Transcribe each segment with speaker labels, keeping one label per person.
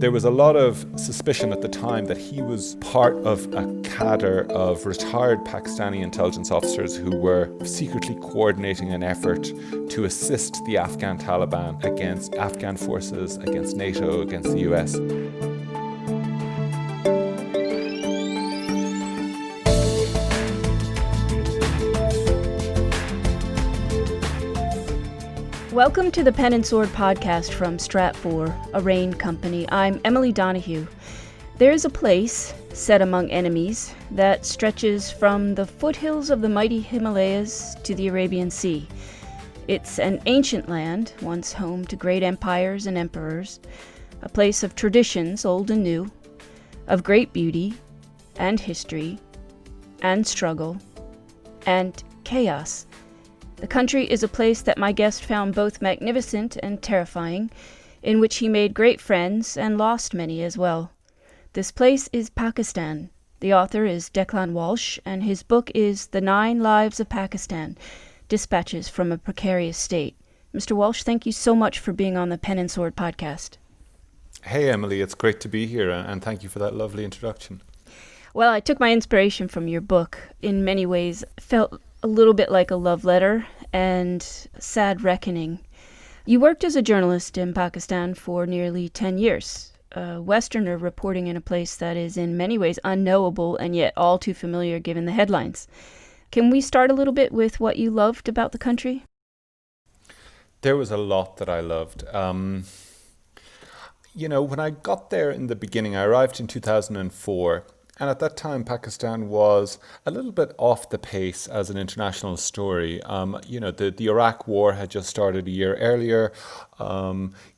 Speaker 1: There was a lot of suspicion at the time that he was part of a cadre of retired Pakistani intelligence officers who were secretly coordinating an effort to assist the Afghan Taliban against Afghan forces, against NATO, against the US.
Speaker 2: Welcome to the Pen and Sword podcast from Stratfor, a Rain company. I'm Emily Donahue. There is a place, set among enemies, that stretches from the foothills of the mighty Himalayas to the Arabian Sea. It's an ancient land, once home to great empires and emperors, a place of traditions, old and new, of great beauty and history and struggle and chaos. The country is a place that my guest found both magnificent and terrifying, in which he made great friends and lost many as well. This place is Pakistan. The author is Declan Walsh, and his book is The 9 Lives of Pakistan, Dispatches from a Precarious State. Mr. Walsh, thank you so much for being on the Pen and Sword podcast.
Speaker 1: Hey, Emily, it's great to be here, and thank you for that lovely introduction.
Speaker 2: Well, I took my inspiration from your book. In many ways, felt a little bit like a love letter and sad reckoning. You worked as a journalist in Pakistan for nearly 10 years, a Westerner reporting in a place that is in many ways unknowable and yet all too familiar given the headlines. Can we start a little bit with what you loved about the country?
Speaker 1: There was a lot that I loved. When I got there in the beginning, I arrived in 2004. And at that time, Pakistan was a little bit off the pace as an international story. The Iraq war had just started a year earlier.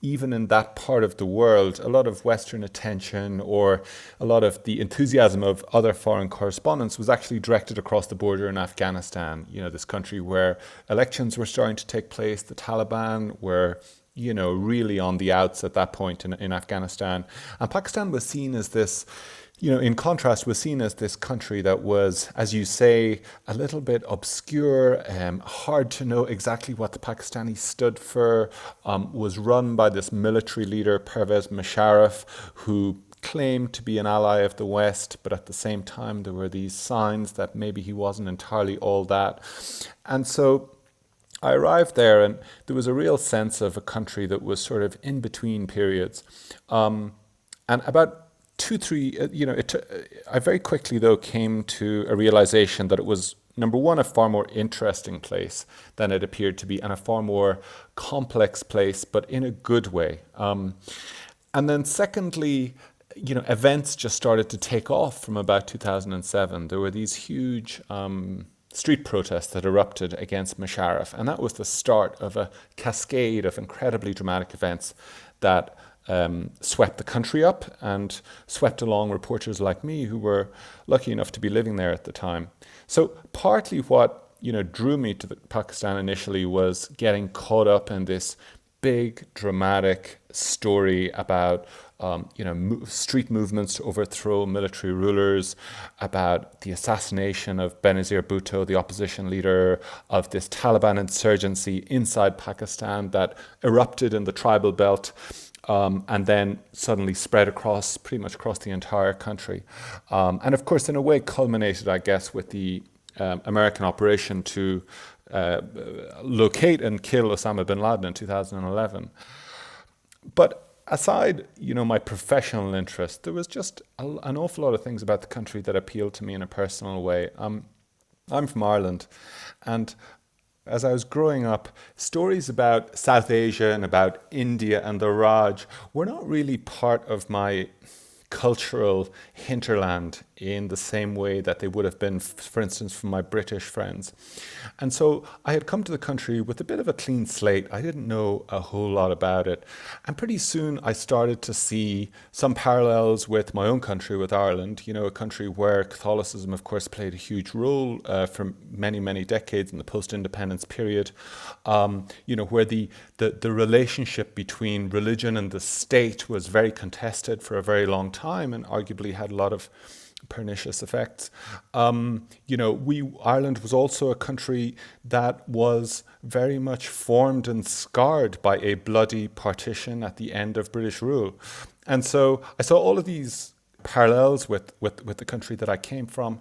Speaker 1: Even in that part of the world, a lot of Western attention or a lot of the enthusiasm of other foreign correspondents was actually directed across the border in Afghanistan. This country where elections were starting to take place. The Taliban were really on the outs at that point in Afghanistan. And Pakistan was seen as this, in contrast, was seen as this country that was, as you say, a little bit obscure, hard to know exactly what the Pakistanis stood for, was run by this military leader, Pervez Musharraf, who claimed to be an ally of the West, but at the same time there were these signs that maybe he wasn't entirely all that. And so I arrived there and there was a real sense of a country that was sort of in between periods. And about 2-3, I very quickly though came to a realization that it was, number one, a far more interesting place than it appeared to be, and a far more complex place, but in a good way. And then secondly, events just started to take off from about 2007. There were these huge street protests that erupted against Musharraf, and that was the start of a cascade of incredibly dramatic events that swept the country up and swept along reporters like me who were lucky enough to be living there at the time. So partly what drew me to Pakistan initially was getting caught up in this big dramatic story about street movements to overthrow military rulers, about the assassination of Benazir Bhutto, the opposition leader, of this Taliban insurgency inside Pakistan that erupted in the tribal belt. And then suddenly spread pretty much across the entire country. And of course, in a way, culminated, I guess, with the American operation to locate and kill Osama bin Laden in 2011. But aside, my professional interest, there was just an awful lot of things about the country that appealed to me in a personal way. I'm from Ireland, and as I was growing up, stories about South Asia and about India and the Raj were not really part of my cultural hinterland in the same way that they would have been, for instance, from my British friends. And so I had come to the country with a bit of a clean slate. I didn't know a whole lot about it. And pretty soon I started to see some parallels with my own country, with Ireland, a country where Catholicism, of course, played a huge role for many, many decades in the post-independence period, where the relationship between religion and the state was very contested for a very long time and arguably had a lot of pernicious effects. Ireland was also a country that was very much formed and scarred by a bloody partition at the end of British rule. And so I saw all of these parallels with the country that I came from.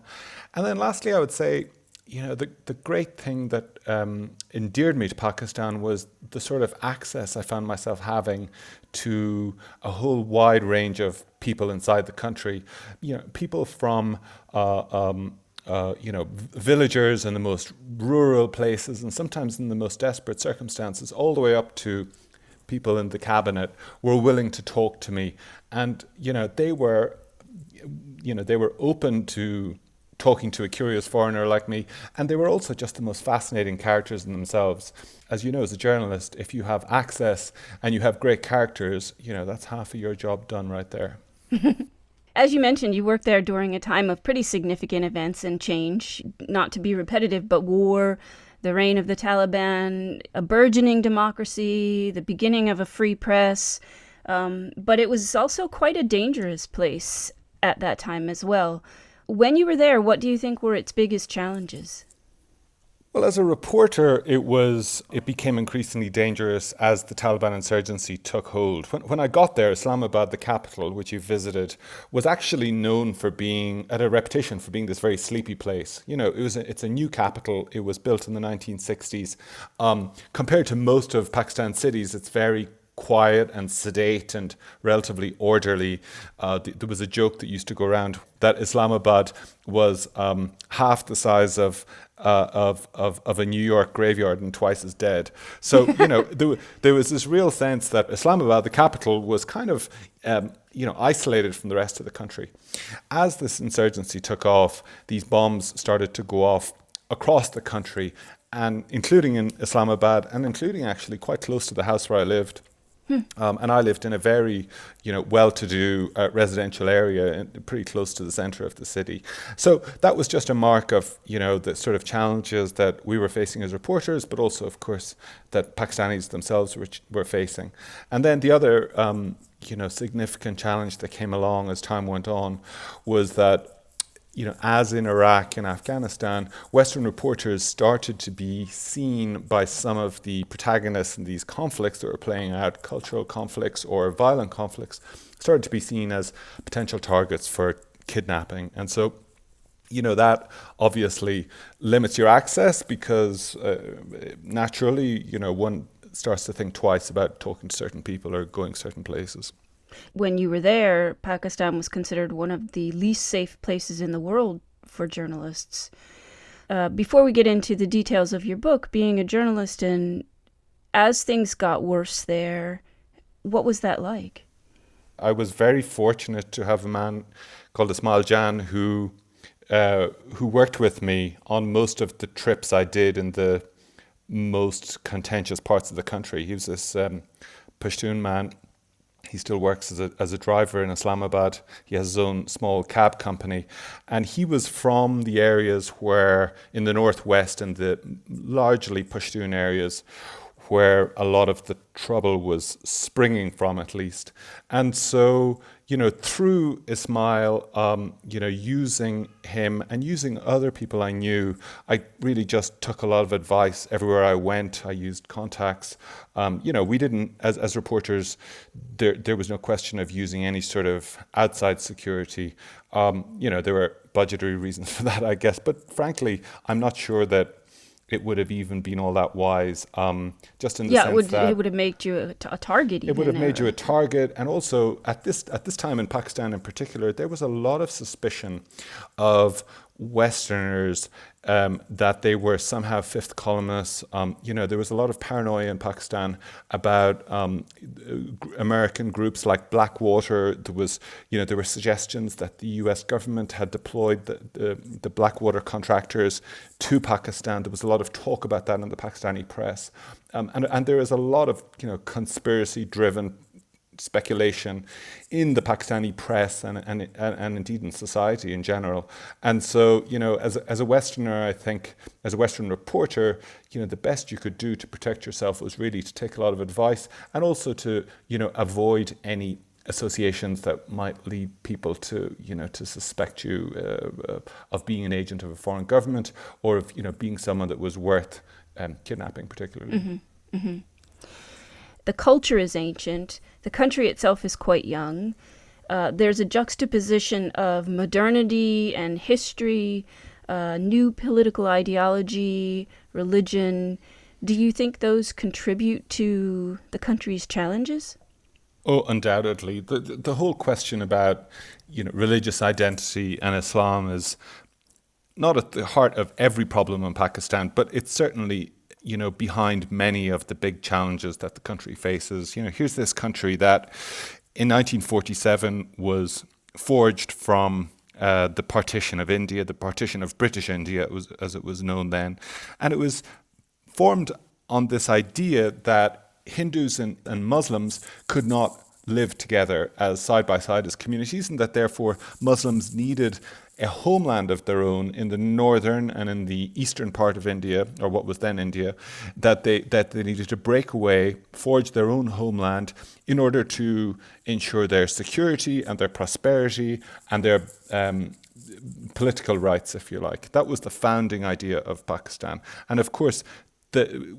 Speaker 1: And then lastly, I would say, the great thing that endeared me to Pakistan was the sort of access I found myself having to a whole wide range of people inside the country. People from villagers in the most rural places and sometimes in the most desperate circumstances, all the way up to people in the cabinet were willing to talk to me, and they were open to talking to a curious foreigner like me, and they were also just the most fascinating characters in themselves. As you know, as a journalist, if you have access and you have great characters, that's half of your job done right there.
Speaker 2: As you mentioned, you worked there during a time of pretty significant events and change, not to be repetitive, but war, the reign of the Taliban, a burgeoning democracy, the beginning of a free press. But it was also quite a dangerous place at that time as well. When you were there, what do you think were its biggest challenges?
Speaker 1: Well, as a reporter, it became increasingly dangerous as the Taliban insurgency took hold. When I got there, Islamabad, the capital, which you visited, was actually known for had a reputation for being this very sleepy place. It's a new capital. It was built in the 1960s. Compared to most of Pakistan's cities, it's very quiet and sedate and relatively orderly. There was a joke that used to go around that Islamabad was half the size of a New York graveyard and twice as dead. So there was this real sense that Islamabad, the capital, was kind of isolated from the rest of the country. As this insurgency took off, these bombs started to go off across the country, and including in Islamabad, and including actually quite close to the house where I lived. And I lived in a very, well-to-do residential area, pretty close to the center of the city. So that was just a mark of, the sort of challenges that we were facing as reporters, but also, of course, that Pakistanis themselves were facing. And then the other, significant challenge that came along as time went on was that, as in Iraq and Afghanistan, Western reporters started to be seen by some of the protagonists in these conflicts that were playing out, cultural conflicts or violent conflicts, started to be seen as potential targets for kidnapping. And so, that obviously limits your access because naturally, one starts to think twice about talking to certain people or going certain places.
Speaker 2: When you were there, Pakistan was considered one of the least safe places in the world for journalists. Before we get into the details of your book, being a journalist, and as things got worse there, what was that like?
Speaker 1: I was very fortunate to have a man called Ismail Jan who worked with me on most of the trips I did in the most contentious parts of the country. He was this Pashtun man. He still works as a driver in Islamabad. He has his own small cab company. And he was from the areas where, in the northwest and the largely Pashtun areas, where a lot of the trouble was springing from, at least. And so, through Ismail, using him and using other people I knew, I really just took a lot of advice everywhere I went. I used contacts. We didn't, as reporters, there was no question of using any sort of outside security. There were budgetary reasons for that, I guess. But frankly, I'm not sure that it would have even been all that wise, just in the sense that
Speaker 2: it would have made you a target.
Speaker 1: It would have made you a target, and also at this time in Pakistan in particular, there was a lot of suspicion of Westerners that they were somehow fifth columnists. There was a lot of paranoia in Pakistan about American groups like Blackwater. There were suggestions that the U.S. government had deployed the Blackwater contractors to Pakistan. There was a lot of talk about that in the Pakistani press, and there is a lot of conspiracy-driven speculation in the Pakistani press and indeed in society in general. And so, as a Westerner, I think, as a Western reporter, the best you could do to protect yourself was really to take a lot of advice and also to, avoid any associations that might lead people to, to suspect you of being an agent of a foreign government, or of, being someone that was worth kidnapping, particularly.
Speaker 2: The culture is ancient. The country itself is quite young. There's a juxtaposition of modernity and history, new political ideology, religion. Do you think those contribute to the country's challenges?
Speaker 1: Oh, undoubtedly. The whole question about, religious identity and Islam is not at the heart of every problem in Pakistan, but it's certainly, behind many of the big challenges that the country faces. Here's this country that in 1947 was forged from the partition of India, the partition of British India, as it was known then. And it was formed on this idea that Hindus and Muslims could not live together as side by side as communities, and that therefore Muslims needed a homeland of their own in the northern and in the eastern part of India, or what was then India, that they needed to break away, forge their own homeland in order to ensure their security and their prosperity and their political rights, if you like. That was the founding idea of Pakistan. And of course,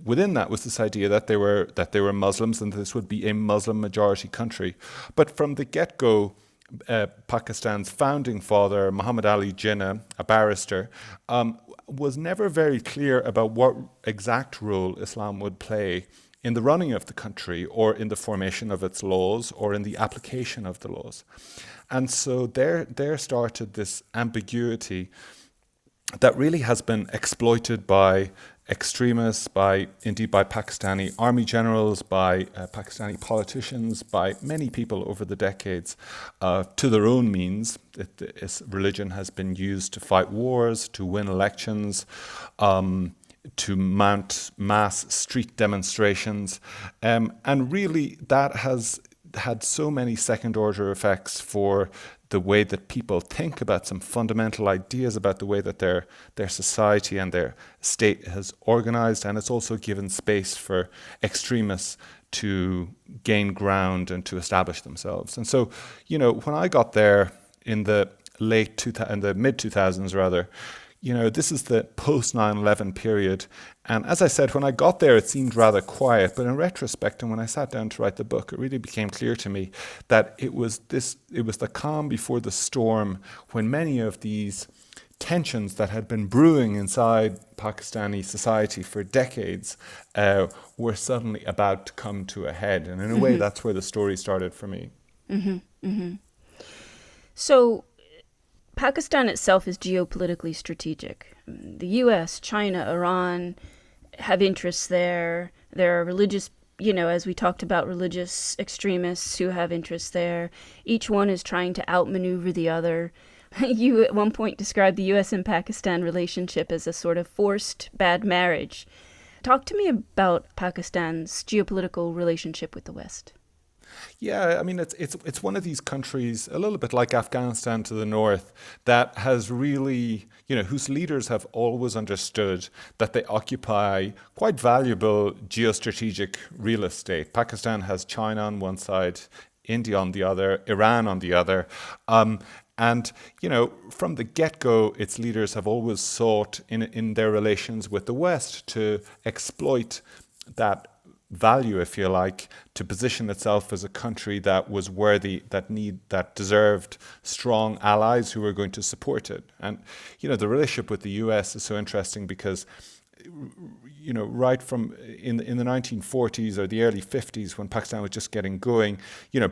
Speaker 1: within that was this idea that they were Muslims and this would be a Muslim majority country. But from the get-go, Pakistan's founding father, Muhammad Ali Jinnah, a barrister, was never very clear about what exact role Islam would play in the running of the country, or in the formation of its laws, or in the application of the laws. And so there started this ambiguity that really has been exploited by extremists, indeed by Pakistani army generals, by Pakistani politicians, by many people over the decades, to their own means. Religion has been used to fight wars, to win elections, to mount mass street demonstrations. And really that has had so many second-order effects for the way that people think about some fundamental ideas about the way that their society and their state has organized. And it's also given space for extremists to gain ground and to establish themselves. And so, when I got there in the mid-2000s rather, this is the post 9/11 period. And as I said, when I got there, it seemed rather quiet. But in retrospect, and when I sat down to write the book, it really became clear to me that it was the calm before the storm, when many of these tensions that had been brewing inside Pakistani society for decades were suddenly about to come to a head. And in a way, that's where the story started for me.
Speaker 2: So Pakistan itself is geopolitically strategic. The US, China, Iran have interests there. There are religious, as we talked about, religious extremists who have interests there. Each one is trying to outmaneuver the other. You at one point described the US and Pakistan relationship as a sort of forced bad marriage. Talk to me about Pakistan's geopolitical relationship with the West.
Speaker 1: Yeah, I mean, it's one of these countries, a little bit like Afghanistan to the north, that has really, whose leaders have always understood that they occupy quite valuable geostrategic real estate. Pakistan has China on one side, India on the other, Iran on the other. And, from the get-go, its leaders have always sought in their relations with the West to exploit that value, if you like, to position itself as a country that was worthy, that deserved strong allies who were going to support it. And, the relationship with the US is so interesting because, right from in the 1940s or the early 50s, when Pakistan was just getting going,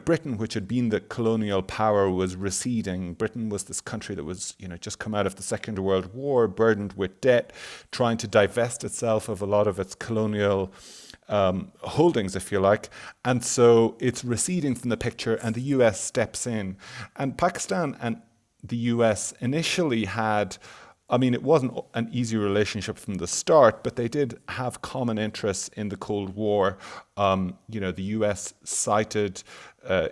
Speaker 1: Britain, which had been the colonial power, was receding. Britain was this country that was, just come out of the Second World War, burdened with debt, trying to divest itself of a lot of its colonial holdings, if you like. And so it's receding from the picture, and the US steps in. And Pakistan and the US initially had, it wasn't an easy relationship from the start, but they did have common interests in the Cold War. The US cited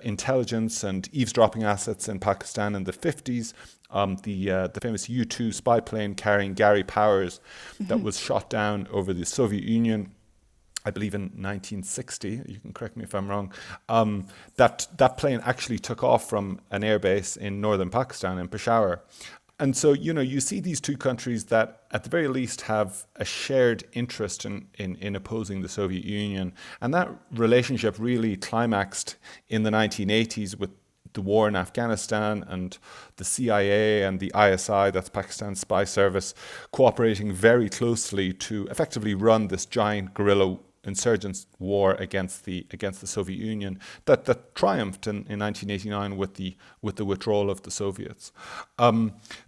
Speaker 1: intelligence and eavesdropping assets in Pakistan in the 50s. The famous U-2 spy plane carrying Gary Powers that was shot down over the Soviet Union. I believe in 1960, you can correct me if I'm wrong, that plane actually took off from an airbase in northern Pakistan, in Peshawar. And so, you see these two countries that at the very least have a shared interest in opposing the Soviet Union. And that relationship really climaxed in the 1980s with the war in Afghanistan and the CIA and the ISI, that's Pakistan's spy service, cooperating very closely to effectively run this giant guerrilla insurgents war against the Soviet Union that triumphed in 1989 with the withdrawal of the Soviets.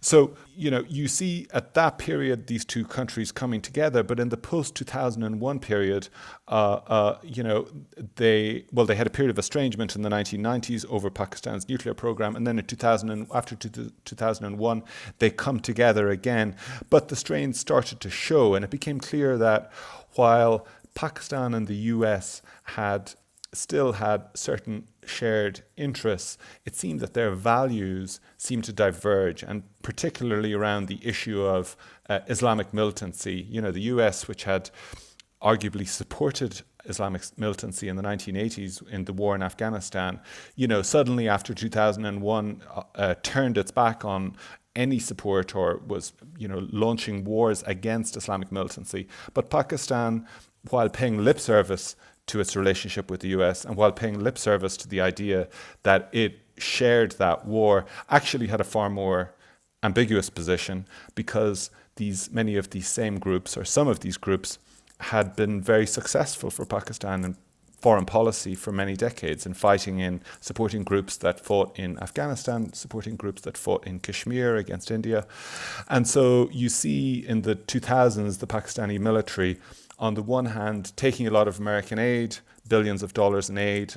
Speaker 1: So you see at that period these two countries coming together, but in the post 2001 period, they had a period of estrangement in the 1990s over Pakistan's nuclear program, and then after 2001 they come together again. But the strains started to show, and it became clear that while Pakistan and the US still had certain shared interests, it seemed that their values seemed to diverge, and particularly around the issue of Islamic militancy. The US, which had arguably supported Islamic militancy in the 1980s in the war in Afghanistan, suddenly after 2001 turned its back on any support or was, launching wars against Islamic militancy. But Pakistan, while paying lip service to its relationship with the US and while paying lip service to the idea that it shared that war, actually had a far more ambiguous position, because many of these same groups, or some of these groups, had been very successful for Pakistan in foreign policy for many decades, in supporting groups that fought in Afghanistan, supporting groups that fought in Kashmir against India. And so you see in the 2000s the Pakistani military, on the one hand, taking a lot of American aid, billions of dollars in aid,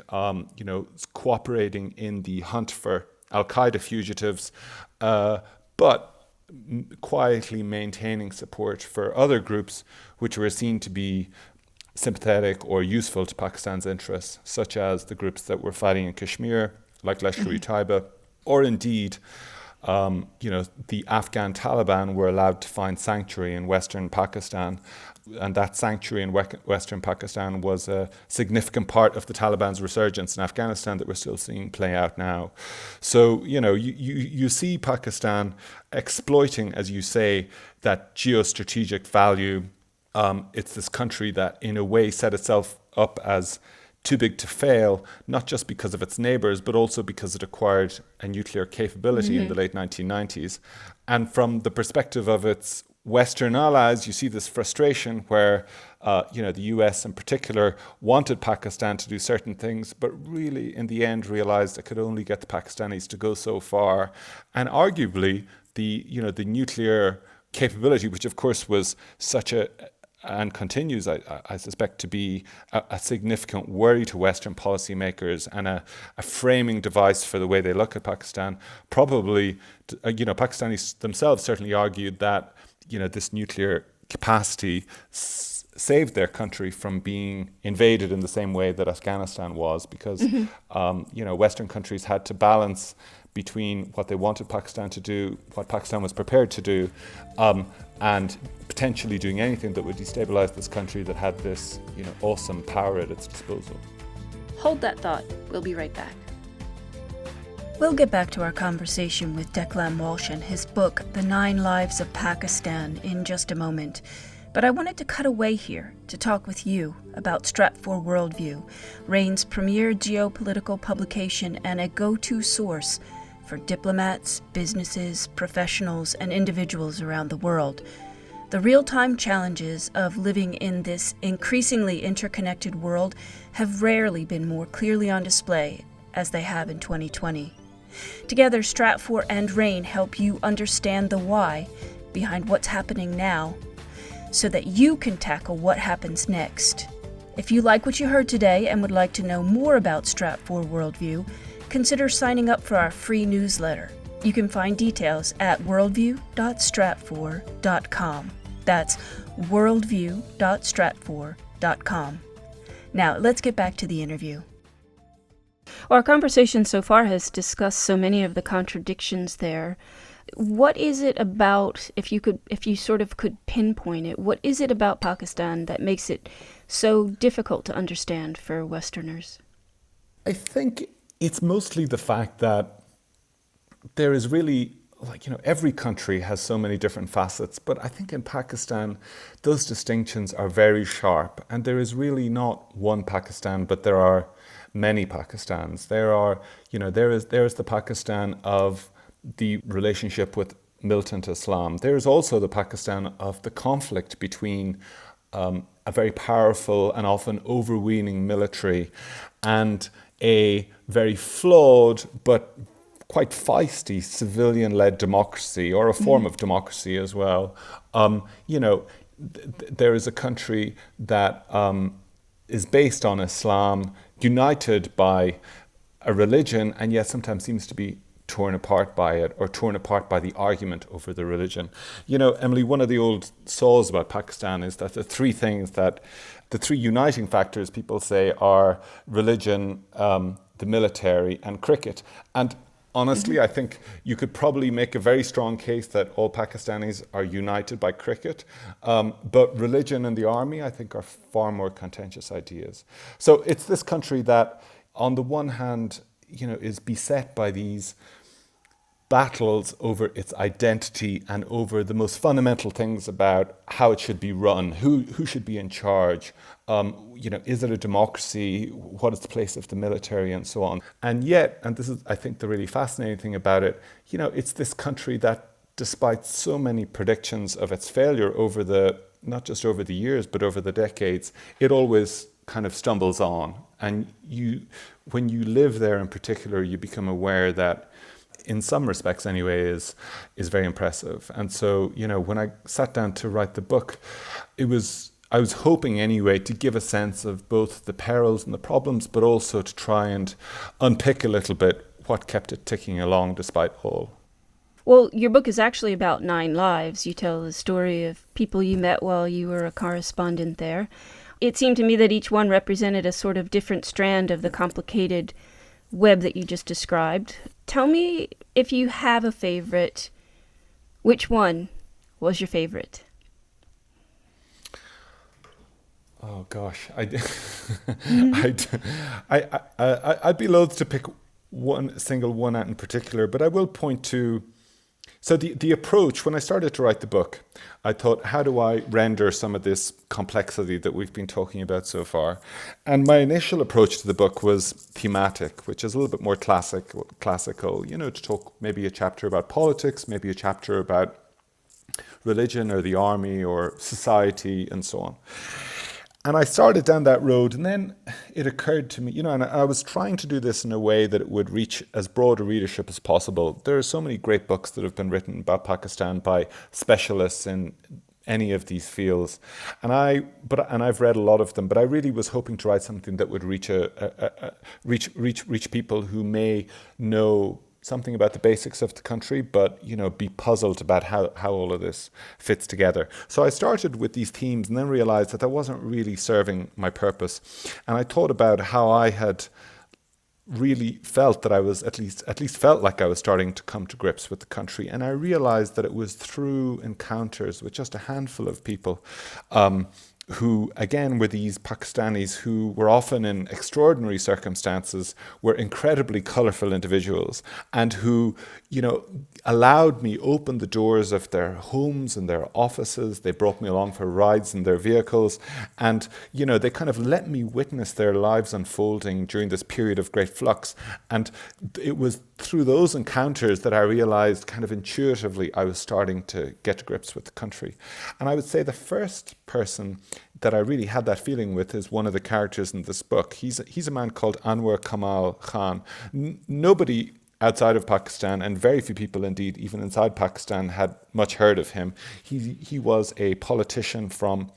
Speaker 1: cooperating in the hunt for Al-Qaeda fugitives, but quietly maintaining support for other groups which were seen to be sympathetic or useful to Pakistan's interests, such as the groups that were fighting in Kashmir, like Lashkar-e-Taiba, or indeed, the Afghan Taliban were allowed to find sanctuary in Western Pakistan. And that sanctuary in Western Pakistan was a significant part of the Taliban's resurgence in Afghanistan that we're still seeing play out now. So, you see Pakistan exploiting, as you say, that geostrategic value. It's this country that, in a way, set itself up as too big to fail, not just because of its neighbors, but also because it acquired a nuclear capability in the late 1990s. And from the perspective of its Western allies, you see this frustration where, the US in particular wanted Pakistan to do certain things, but really in the end realized it could only get the Pakistanis to go so far. And arguably the nuclear capability, which of course was and continues, I suspect, to be a significant worry to Western policymakers and a framing device for the way they look at Pakistan. Probably, Pakistanis themselves certainly argued that, this nuclear capacity saved their country from being invaded in the same way that Afghanistan was, because, Western countries had to balance between what they wanted Pakistan to do, what Pakistan was prepared to do, and potentially doing anything that would destabilize this country that had this, awesome power at its disposal.
Speaker 2: Hold that thought. We'll be right back. We'll get back to our conversation with Declan Walsh and his book, The 9 Lives of Pakistan, in just a moment. But I wanted to cut away here to talk with you about Stratfor Worldview, RAIN's premier geopolitical publication and a go-to source for diplomats, businesses, professionals, and individuals around the world. The real-time challenges of living in this increasingly interconnected world have rarely been more clearly on display as they have in 2020. Together, Stratfor and RAIN help you understand the why behind what's happening now, so that you can tackle what happens next. If you like what you heard today and would like to know more about Stratfor Worldview, consider signing up for our free newsletter. You can find details at worldview.stratfor.com. That's worldview.stratfor.com. Now, let's get back to the interview. Our conversation so far has discussed so many of the contradictions there. What is it about, if you sort of could pinpoint it, what is it about Pakistan that makes it so difficult to understand for Westerners?
Speaker 1: I think it's mostly the fact that there is really, like, every country has so many different facets, but I think in Pakistan, those distinctions are very sharp. And there is really not one Pakistan, but there are many Pakistans. There is the Pakistan of the relationship with militant Islam. There is also the Pakistan of the conflict between a very powerful and often overweening military and a very flawed but quite feisty civilian-led democracy, or a form of democracy as well. There is a country that is based on Islam, united by a religion, and yet sometimes seems to be torn apart by it, or torn apart by the argument over the religion. Emily, one of the old saws about Pakistan is that the three uniting factors, people say, are religion, the military, and cricket. And honestly, I think you could probably make a very strong case that all Pakistanis are united by cricket. But religion and the army, I think, are far more contentious ideas. So it's this country that, on the one hand, is beset by these battles over its identity and over the most fundamental things about how it should be run, who should be in charge, is it a democracy, what is the place of the military, and so on. And yet, and this is, I think, the really fascinating thing about it, it's this country that, despite so many predictions of its failure not just over the years, but over the decades, it always kind of stumbles on. And when you live there in particular, you become aware that, in some respects anyway, is very impressive. And so, when I sat down to write the book, I was hoping anyway to give a sense of both the perils and the problems, but also to try and unpick a little bit what kept it ticking along despite all.
Speaker 2: Well, your book is actually about 9 lives. You tell the story of people you met while you were a correspondent there. It seemed to me that each one represented a sort of different strand of the complicated web that you just described. Tell me, if you have a favorite, which one was your favorite?
Speaker 1: Oh gosh, I'd be loath to pick one single one out in particular, but I will point to. So the approach, when I started to write the book, I thought, how do I render some of this complexity that we've been talking about so far? And my initial approach to the book was thematic, which is a little bit more classical, to talk maybe a chapter about politics, maybe a chapter about religion or the army or society and so on. And I started down that road, and then it occurred to me, and I was trying to do this in a way that it would reach as broad a readership as possible. There are so many great books that have been written about Pakistan by specialists in any of these fields, and I've read a lot of them. But I really was hoping to write something that would reach people who may know something about the basics of the country, but be puzzled about how all of this fits together. So I started with these themes and then realized that wasn't really serving my purpose. And I thought about how I had really felt that I was at least felt like I was starting to come to grips with the country. And I realized that it was through encounters with just a handful of people, who, again, were these Pakistanis who were often in extraordinary circumstances, were incredibly colourful individuals, and who, allowed me open the doors of their homes and their offices. They brought me along for rides in their vehicles, and, they kind of let me witness their lives unfolding during this period of great flux. And it was through those encounters that I realized, kind of intuitively, I was starting to get to grips with the country. And I would say the first person that I really had that feeling with is one of the characters in this book. He's a man called Anwar Kamal Khan. Nobody outside of Pakistan, and very few people indeed, even inside Pakistan, had much heard of him. He was a politician from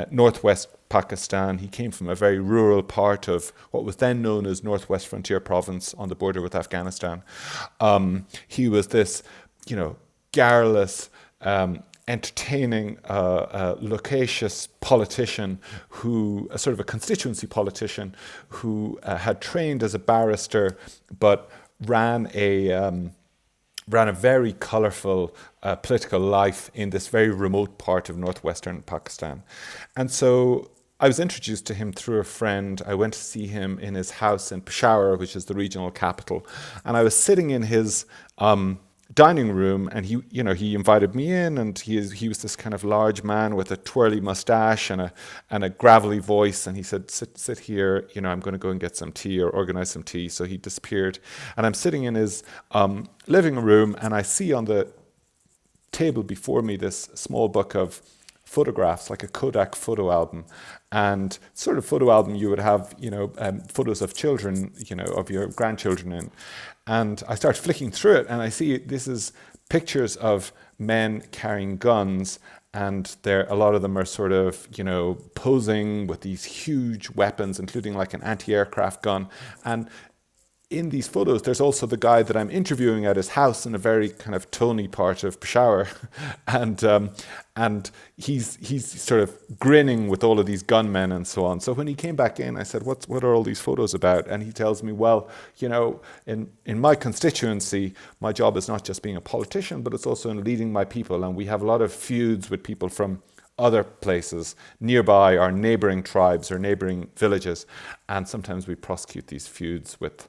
Speaker 1: northwest Pakistan. He came from a very rural part of what was then known as Northwest Frontier Province on the border with Afghanistan. He was this, garrulous, entertaining, loquacious politician who, a sort of a constituency politician who had trained as a barrister, but ran a very colourful political life in this very remote part of northwestern Pakistan. And so I was introduced to him through a friend. I went to see him in his house in Peshawar, which is the regional capital. And I was sitting in his dining room, and he invited me in, and he was this kind of large man with a twirly mustache and a gravelly voice, and he said, sit here, I'm going to go and get some tea or organize some tea. So he disappeared, and I'm sitting in his living room, and I see on the table before me this small book of photographs, like a Kodak photo album, and sort of photo album you would have, photos of children, of your grandchildren in. And I start flicking through it, and I see this is pictures of men carrying guns, and a lot of them are sort of, posing with these huge weapons, including like an anti-aircraft gun. And in these photos, there's also the guy that I'm interviewing at his house in a very kind of Tony part of Peshawar, and he's sort of grinning with all of these gunmen and so on. So when he came back in, I said, "What are all these photos about?" And he tells me, "Well, in my constituency, my job is not just being a politician, but it's also in leading my people, and we have a lot of feuds with people from other places nearby, our neighboring tribes or neighboring villages, and sometimes we prosecute these feuds with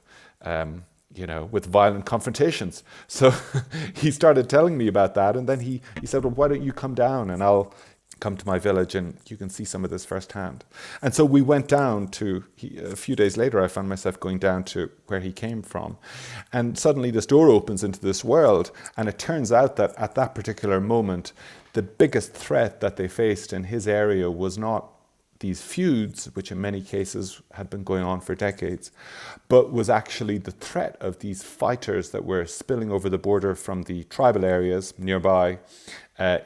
Speaker 1: violent confrontations." So he started telling me about that, and then he said, "Well, why don't you come down and I'll come to my village and you can see some of this firsthand." And so we went down a few days later, I found myself going down to where he came from. And suddenly this door opens into this world, and it turns out that at that particular moment, the biggest threat that they faced in his area was not these feuds, which in many cases had been going on for decades, but was actually the threat of these fighters that were spilling over the border from the tribal areas nearby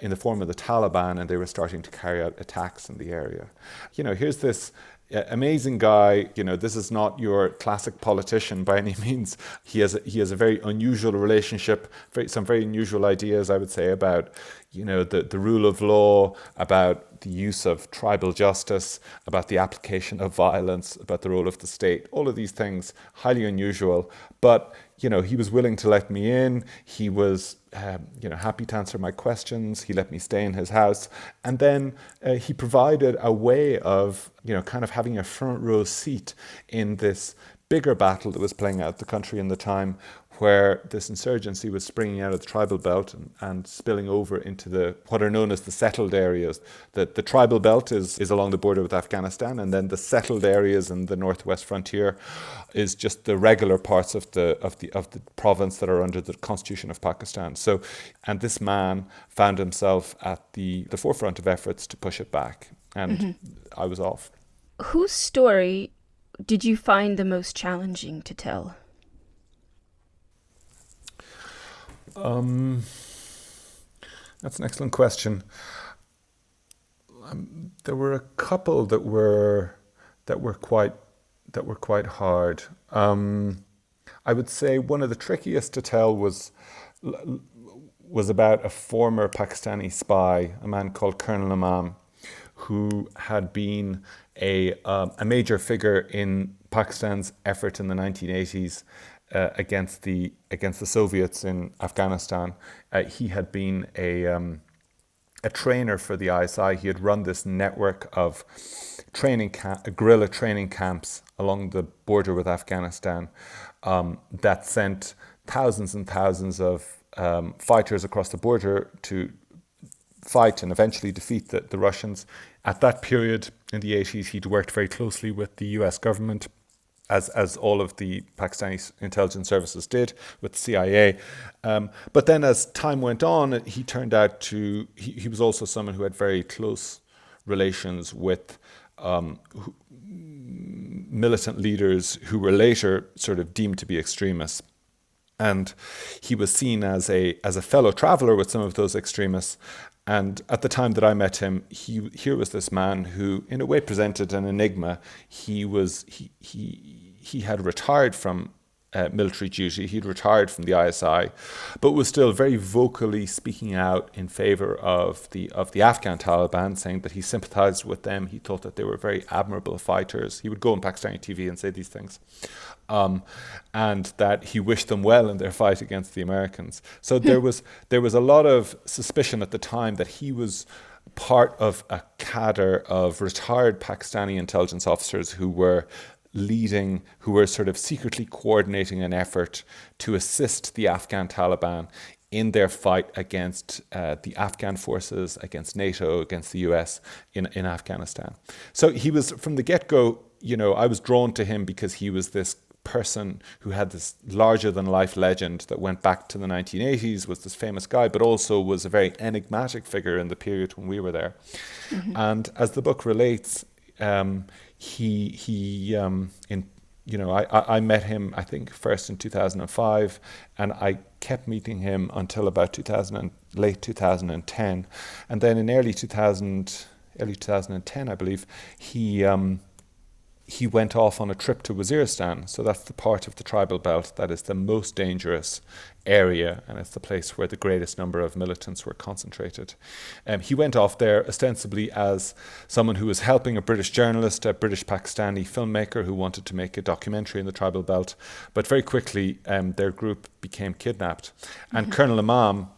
Speaker 1: in the form of the Taliban, and they were starting to carry out attacks in the area. Here's this amazing guy. This is not your classic politician by any means. He has a very unusual relationship, some very unusual ideas, I would say, about the rule of law, about the use of tribal justice, about the application of violence, about the role of the state. All of these things, highly unusual. But he was willing to let me in. He was happy to answer my questions. He let me stay in his house. And then he provided a way of, kind of having a front row seat in this bigger battle that was playing out the country in the time, where this insurgency was springing out of the tribal belt and spilling over into what are known as the settled areas. The tribal belt is along the border with Afghanistan, and then the settled areas in the northwest frontier is just the regular parts of the province that are under the constitution of Pakistan. So, and this man found himself at the forefront of efforts to push it back, and I was off.
Speaker 2: Whose story did you find the most challenging to tell?
Speaker 1: That's an excellent question. There were a couple that were quite hard. I would say one of the trickiest to tell was about a former Pakistani spy, a man called Colonel Imam, who had been a major figure in Pakistan's effort in the 1980s against the Soviets in Afghanistan. He had been a trainer for the ISI. He had run this network of guerrilla training camps along the border with Afghanistan that sent thousands and thousands of fighters across the border to fight and eventually defeat the Russians. At that period in the 80s, he'd worked very closely with the US government, as all of the Pakistani intelligence services did with the CIA. But then as time went on, he turned out he was also someone who had very close relations with militant leaders who were later sort of deemed to be extremists. And he was seen as a fellow traveler with some of those extremists. And at the time that I met him, here was this man who, in a way, presented an enigma. He had retired from military duty. He'd retired from the ISI, but was still very vocally speaking out in favor of the Afghan Taliban, saying that he sympathized with them. He thought that they were very admirable fighters. He would go on Pakistani TV and say these things. And that he wished them well in their fight against the Americans. So there was a lot of suspicion at the time that he was part of a cadre of retired Pakistani intelligence officers who were sort of secretly coordinating an effort to assist the Afghan Taliban in their fight against the Afghan forces, against NATO, against the US in Afghanistan. So he was, from the get-go, I was drawn to him because he was this person who had this larger than life legend that went back to the 1980s, was this famous guy, but also was a very enigmatic figure in the period when we were there. Mm-hmm. And as the book relates, I met him, I think, first in 2005, and I kept meeting him until about late 2010. And then in early 2010, I believe, he went off on a trip to Waziristan. So that's the part of the tribal belt that is the most dangerous area, and it's the place where the greatest number of militants were concentrated. He went off there ostensibly as someone who was helping a British journalist, a British Pakistani filmmaker who wanted to make a documentary in the tribal belt. But very quickly, their group became kidnapped. And mm-hmm. Colonel Imam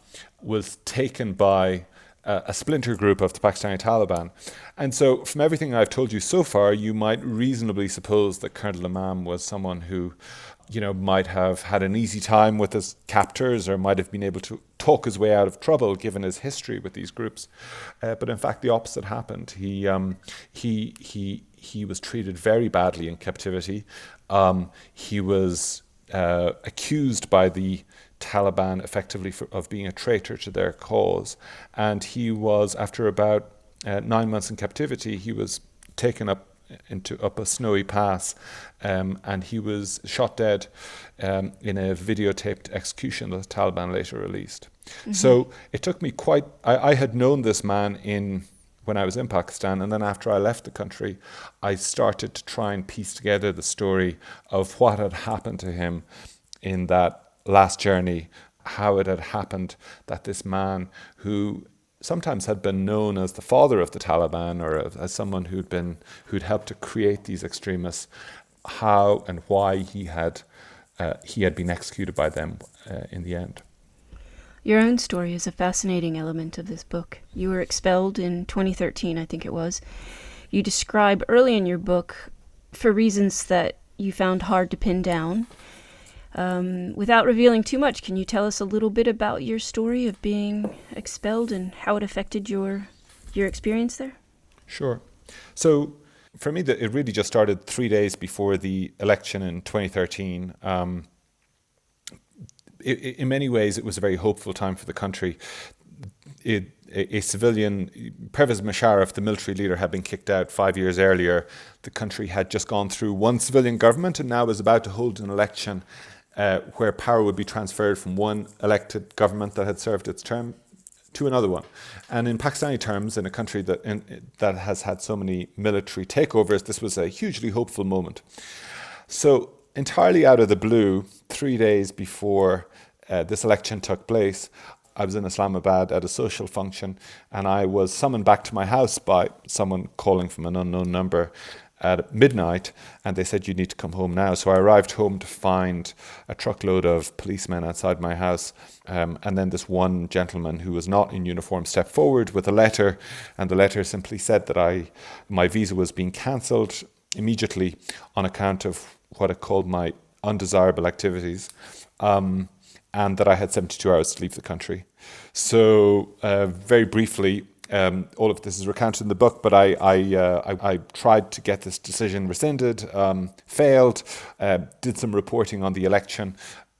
Speaker 1: was taken by a splinter group of the Pakistani Taliban. And so from everything I've told you so far, you might reasonably suppose that Colonel Imam was someone who, might have had an easy time with his captors or might have been able to talk his way out of trouble given his history with these groups. But in fact, the opposite happened. He was treated very badly in captivity. He was accused by the Taliban effectively of being a traitor to their cause. And he was, after about 9 months in captivity, he was taken up a snowy pass, and he was shot dead in a videotaped execution that the Taliban later released. Mm-hmm. So it took me I had known this man when I was in Pakistan, and then after I left the country, I started to try and piece together the story of what had happened to him in that last journey, how it had happened that this man who sometimes had been known as the father of the Taliban or as someone who'd helped to create these extremists, how and why he had been executed by them in the end.
Speaker 2: Your own story is a fascinating element of this book. You were expelled in 2013, I think it was. You describe early in your book, for reasons that you found hard to pin down. Without revealing too much, can you tell us a little bit about your story of being expelled and how it affected your experience there?
Speaker 1: Sure. So for me, it really just started 3 days before the election in 2013. In many ways, it was a very hopeful time for the country. A civilian, Pervez Musharraf, the military leader, had been kicked out 5 years earlier. The country had just gone through one civilian government and now was about to hold an election where power would be transferred from one elected government that had served its term to another one. And in Pakistani terms, in a country that has had so many military takeovers, this was a hugely hopeful moment. So entirely out of the blue, 3 days before this election took place, I was in Islamabad at a social function, and I was summoned back to my house by someone calling from an unknown number at midnight, and they said, "You need to come home now." So I arrived home to find a truckload of policemen outside my house, and then this one gentleman who was not in uniform stepped forward with a letter, and the letter simply said that my visa was being cancelled immediately on account of what it called my undesirable activities, and that I had 72 hours to leave the country. So very briefly, all of this is recounted in the book, but I tried to get this decision rescinded, failed, did some reporting on the election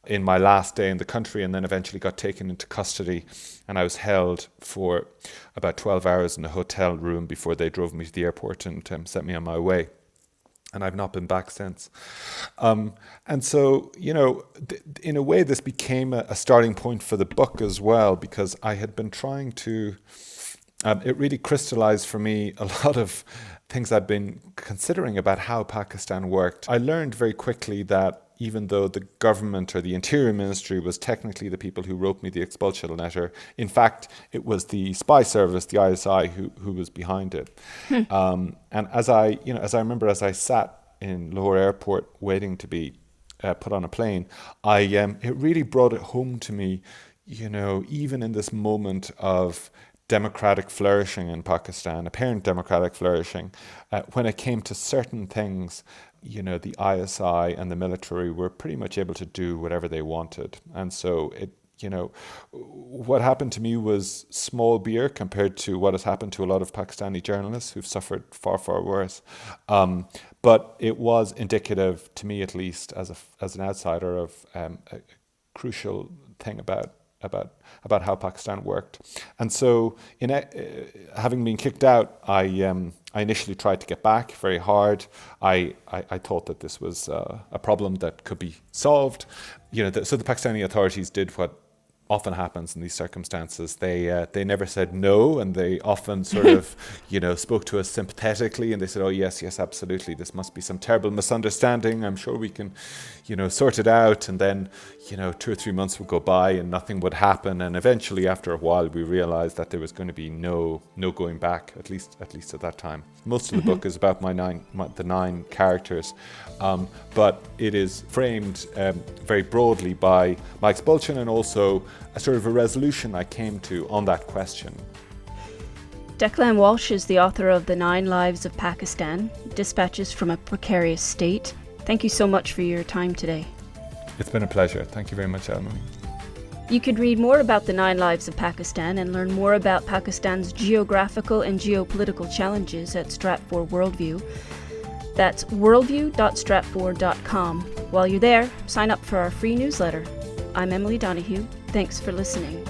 Speaker 1: in my last day in the country, and then eventually got taken into custody, and I was held for about 12 hours in a hotel room before they drove me to the airport and sent me on my way. And I've not been back since. And so, in a way, this became a starting point for the book as well, because I had been trying to, it really crystallized for me a lot of things I'd been considering about how Pakistan worked. I learned very quickly that even though the government or the Interior Ministry was technically the people who wrote me the expulsion letter, in fact, it was the spy service, the ISI, who was behind it. And as I remember, as I sat in Lahore Airport waiting to be put on a plane, it really brought it home to me, even in this moment of democratic flourishing in Pakistan, apparent democratic flourishing, when it came to certain things, the ISI and the military were pretty much able to do whatever they wanted. And so what happened to me was small beer compared to what has happened to a lot of Pakistani journalists who've suffered far, far worse. But it was indicative, to me at least, as an outsider, of a crucial thing about how Pakistan worked. And so, having been kicked out, I initially tried to get back very hard. I thought that this was a problem that could be solved. So the Pakistani authorities did what often happens in these circumstances. They never said no, and they often sort of spoke to us sympathetically, and they said, "Oh yes, absolutely. This must be some terrible misunderstanding. I'm sure we can, sort it out." And then 2 or 3 months would go by and nothing would happen. And eventually, after a while, we realized that there was going to be no going back. At least at that time. Most of the book is about the 9 characters, but it is framed very broadly by my expulsion and also a sort of a resolution I came to on that question.
Speaker 2: Declan Walsh is the author of The 9 Lives of Pakistan, Dispatches from a Precarious State. Thank you so much for your time today.
Speaker 1: It's been a pleasure. Thank you very much, Emily.
Speaker 2: You could read more about The 9 Lives of Pakistan and learn more about Pakistan's geographical and geopolitical challenges at Stratfor Worldview. That's worldview.stratfor.com. While you're there, sign up for our free newsletter. I'm Emily Donahue. Thanks for listening.